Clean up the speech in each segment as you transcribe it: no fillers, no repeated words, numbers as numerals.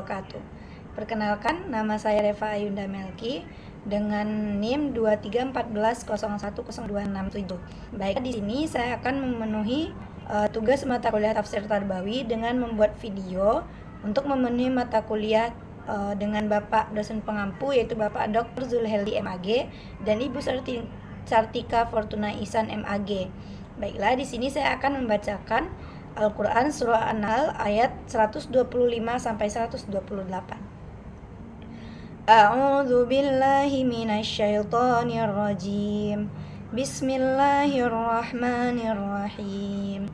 wabarakatuh. Perkenalkan, nama saya Reva Ayunda Melki dengan NIM 2314010267. Baik, di sini saya akan memenuhi tugas mata kuliah Tafsir Tarbawi dengan membuat video untuk memenuhi mata kuliah dengan Bapak dosen pengampu, yaitu Bapak Dr. Zulheldi MAG dan Ibu Sartika Fortuna Ihsan MAG. Baiklah, di sini saya akan membacakan Al-Quran Surah An-Nahl ayat 125 sampai 128. A'udzu billahi minasyaitonir rajim. Bismillahirrahmanirrahim.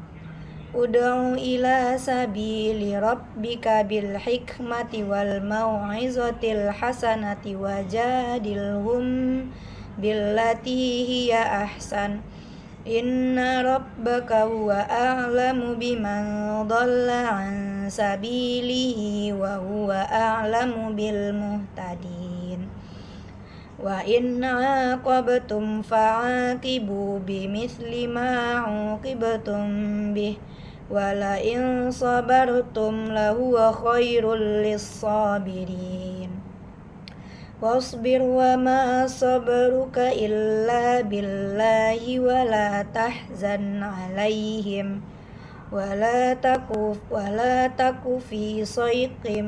Ud'u ila sabili rabbika bil hikmati wal mau'izatil hasanati wajadilhum billati hiya ahsan. Inna rabbaka huwa a'lamu biman dhalla an sabilihi wa huwa a'lamu bil muhtadin. Wa in 'aqabtum fa'aqibu bimithli ma 'uqibtum bih wa la in sabartum lahuwa khairul lis-sabirin. Wasbir wa ma sabruka illa billahi wa la tahzan alaihim wa la taku fi sayqim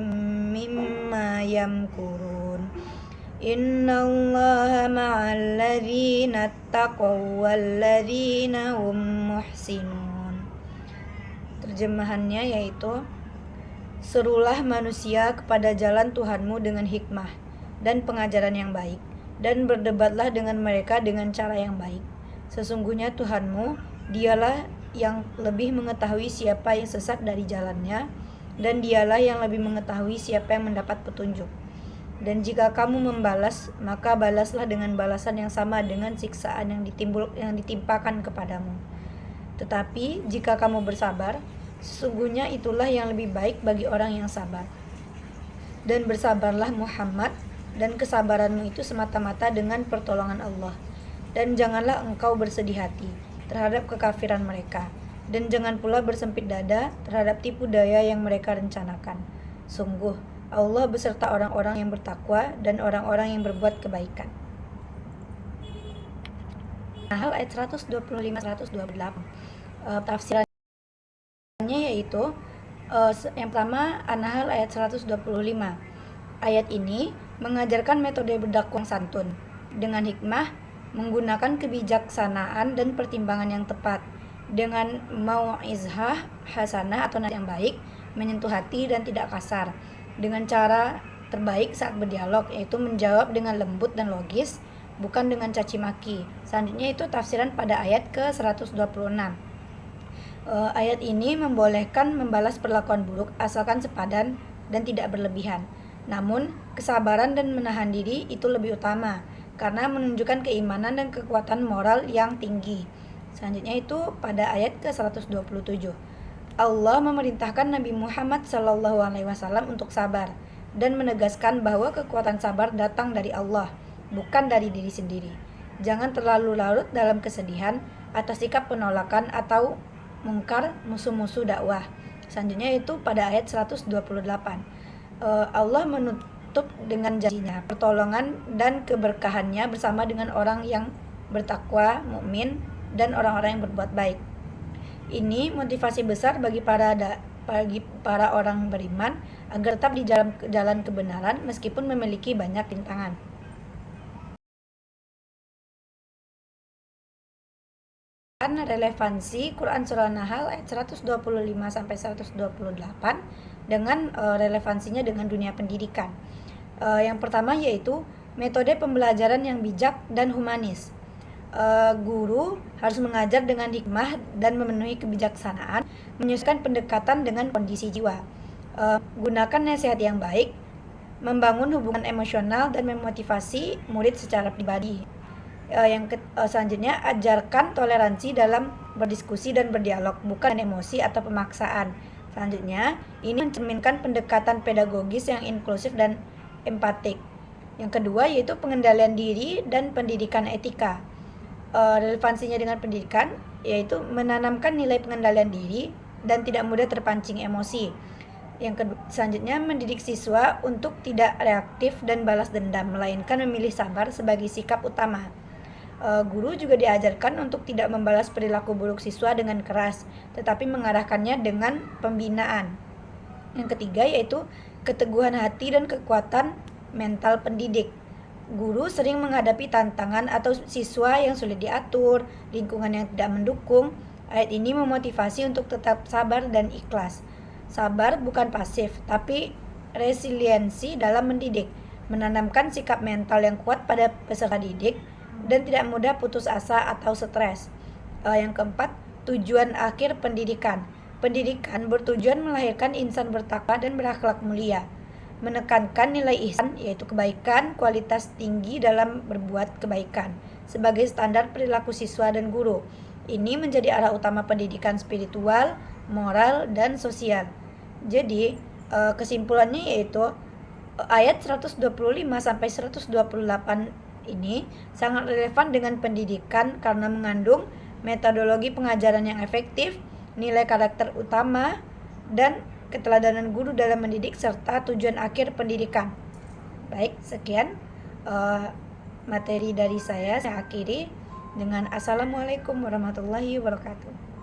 mimma yamkurun. Innallaha ma'al ladzina taqaw wal ladzina hum muhsinun. Terjemahannya yaitu, serulah manusia kepada jalan Tuhanmu dengan hikmah dan pengajaran yang baik, dan berdebatlah dengan mereka dengan cara yang baik. Sesungguhnya Tuhanmu, dialah yang lebih mengetahui siapa yang sesat dari jalannya, dan dialah yang lebih mengetahui siapa yang mendapat petunjuk. Dan jika kamu membalas, maka balaslah dengan balasan yang sama dengan siksaan yang ditimpakan kepadamu. Tetapi jika kamu bersabar, sesungguhnya itulah yang lebih baik bagi orang yang sabar. Dan bersabarlah Muhammad, dan kesabaranmu itu semata-mata dengan pertolongan Allah. Dan janganlah engkau bersedih hati terhadap kekafiran mereka, dan jangan pula bersempit dada terhadap tipu daya yang mereka rencanakan. Sungguh, Allah beserta orang-orang yang bertakwa dan orang-orang yang berbuat kebaikan. An-Nahl ayat 125-128. Tafsirannya yaitu, yang pertama An-Nahl ayat 125. Ayat ini mengajarkan metode berdakwah santun dengan hikmah, menggunakan kebijaksanaan dan pertimbangan yang tepat, dengan mau'izah hasanah atau nasihat yang baik, menyentuh hati dan tidak kasar, dengan cara terbaik saat berdialog, yaitu menjawab dengan lembut dan logis, bukan dengan caci maki. Selanjutnya itu tafsiran pada ayat ke-126. Ayat ini membolehkan membalas perlakuan buruk asalkan sepadan dan tidak berlebihan. Namun, kesabaran dan menahan diri itu lebih utama, karena menunjukkan keimanan dan kekuatan moral yang tinggi. Selanjutnya itu pada ayat ke-127. Allah memerintahkan Nabi Muhammad SAW untuk sabar, dan menegaskan bahwa kekuatan sabar datang dari Allah, bukan dari diri sendiri. Jangan terlalu larut dalam kesedihan atas sikap penolakan atau mungkar musuh-musuh dakwah. Selanjutnya itu pada ayat 128. Allah menutup dengan janjinya, pertolongan dan keberkahannya bersama dengan orang yang bertakwa, mukmin, dan orang-orang yang berbuat baik. Ini motivasi besar bagi para orang beriman agar tetap di jalan kebenaran meskipun memiliki banyak rintangan. Relevansi Quran Surah An-Nahl ayat 125 sampai 128 dengan relevansinya dengan dunia pendidikan. Yang pertama yaitu metode pembelajaran yang bijak dan humanis. Guru harus mengajar dengan hikmah dan memenuhi kebijaksanaan, menyesuaikan pendekatan dengan kondisi jiwa. Gunakan nasihat yang baik, membangun hubungan emosional dan memotivasi murid secara pribadi. Selanjutnya, ajarkan toleransi dalam berdiskusi dan berdialog, bukan emosi atau pemaksaan. Selanjutnya, ini mencerminkan pendekatan pedagogis yang inklusif dan empatik. Yang kedua yaitu pengendalian diri dan pendidikan etika. Relevansinya dengan pendidikan yaitu menanamkan nilai pengendalian diri dan tidak mudah terpancing emosi. Selanjutnya, mendidik siswa untuk tidak reaktif dan balas dendam, melainkan memilih sabar sebagai sikap utama. Guru juga diajarkan untuk tidak membalas perilaku buruk siswa dengan keras, tetapi mengarahkannya dengan pembinaan. Yang ketiga yaitu keteguhan hati dan kekuatan mental pendidik. Guru sering menghadapi tantangan atau siswa yang sulit diatur, lingkungan yang tidak mendukung. Ayat ini memotivasi untuk tetap sabar dan ikhlas. Sabar bukan pasif, tapi resiliensi dalam mendidik, menanamkan sikap mental yang kuat pada peserta didik dan tidak mudah putus asa atau stres. Yang keempat, tujuan akhir pendidikan. Pendidikan bertujuan melahirkan insan bertakwa dan berakhlak mulia, menekankan nilai ihsan yaitu kebaikan, kualitas tinggi dalam berbuat kebaikan sebagai standar perilaku siswa dan guru. Ini menjadi arah utama pendidikan spiritual, moral, dan sosial. Jadi, kesimpulannya yaitu ayat 125 sampai 128 ini sangat relevan dengan pendidikan karena mengandung metodologi pengajaran yang efektif, nilai karakter utama, dan keteladanan guru dalam mendidik serta tujuan akhir pendidikan. Baik, sekian materi dari saya akhiri dengan Assalamualaikum warahmatullahi wabarakatuh.